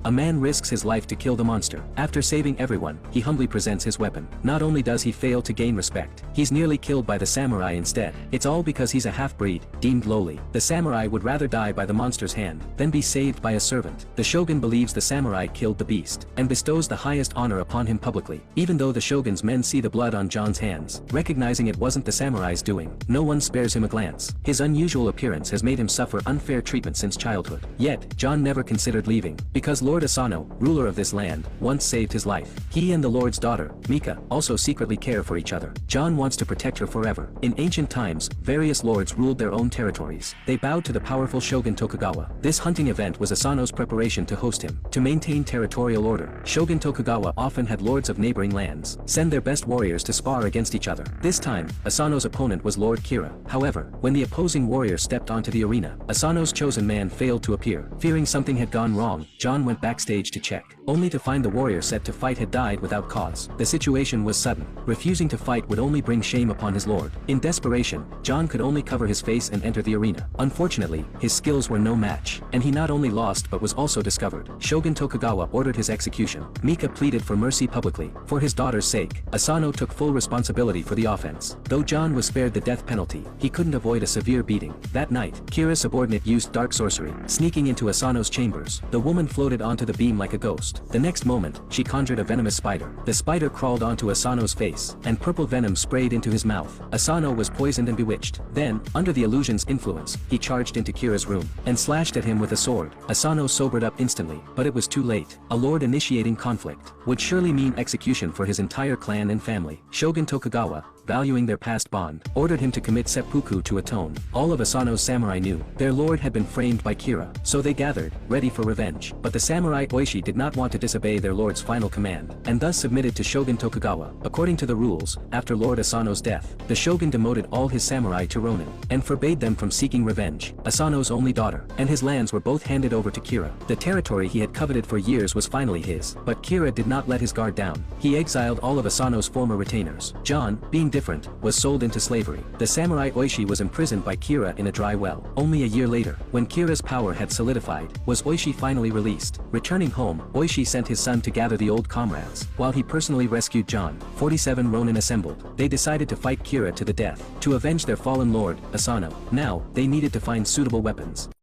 A man risks his life to kill the monster. After saving everyone, he humbly presents his weapon. Not only does he fail to gain respect, he's nearly killed by the samurai instead. It's all because he's a half-breed, deemed lowly. The samurai would rather die by the monster's hand than be saved by a servant. The shogun believes the samurai killed the beast, and bestows the highest honor upon him publicly. Even though the shogun's men see the blood on John's hands, recognizing it wasn't the samurai's doing, no one spares him a glance. His unusual appearance has made him suffer unfair treatment since childhood. Yet, John never considered leaving, because Lord Asano, ruler of this land, once saved his life. He and the Lord's daughter, Mika, also secretly care for each other. John wants to protect her forever. In ancient times, various lords ruled their own territories. They bowed to the powerful Shogun Tokugawa. This hunting event was Asano's preparation to host him. To maintain territorial order, Shogun Tokugawa often had lords of neighboring lands send their best warriors to spar against each other. This time, Asano's opponent was Lord Kira. However, when the opposing warrior stepped onto the arena, Asano's chosen man failed to appear. Fearing something had gone wrong, John went backstage to check, only to find the warrior set to fight had died without cause. The situation was sudden. Refusing to fight would only bring shame upon his lord. In desperation, John could only cover his face and enter the arena. Unfortunately, his skills were no match, and he not only lost but was also discovered. Shogun Tokugawa ordered his execution. Mika pleaded for mercy publicly. For his daughter's sake, Asano took full responsibility for the offense. Though John was spared the death penalty, he couldn't avoid a severe beating. That night, Kira's subordinate used dark sorcery, sneaking into Asano's chambers. The woman floated onto the beam like a ghost. The next moment, she conjured a venomous spider. The spider crawled onto Asano's face, and purple venom sprayed into his mouth. Asano was poisoned and bewitched. Then, under the illusion's influence, he charged into Kira's room, and slashed at him with a sword. Asano sobered up instantly, but it was too late. A lord initiating conflict would surely mean execution for his entire clan and family. Shogun Tokugawa, valuing their past bond, ordered him to commit seppuku to atone. All of Asano's samurai knew their lord had been framed by Kira, so they gathered, ready for revenge. But the samurai Oishi did not want to disobey their lord's final command, and thus submitted to Shogun Tokugawa. According to the rules, after Lord Asano's death, the shogun demoted all his samurai to ronin, and forbade them from seeking revenge. Asano's only daughter and his lands were both handed over to Kira. The territory he had coveted for years was finally his, but Kira did not let his guard down. He exiled all of Asano's former retainers. John, being different, was sold into slavery. The samurai Oishi was imprisoned by Kira in a dry well. Only a year later, when Kira's power had solidified, was Oishi finally released. Returning home, Oishi sent his son to gather the old comrades. While he personally rescued John, 47 ronin assembled. They decided to fight Kira to the death, to avenge their fallen lord, Asano. Now, they needed to find suitable weapons.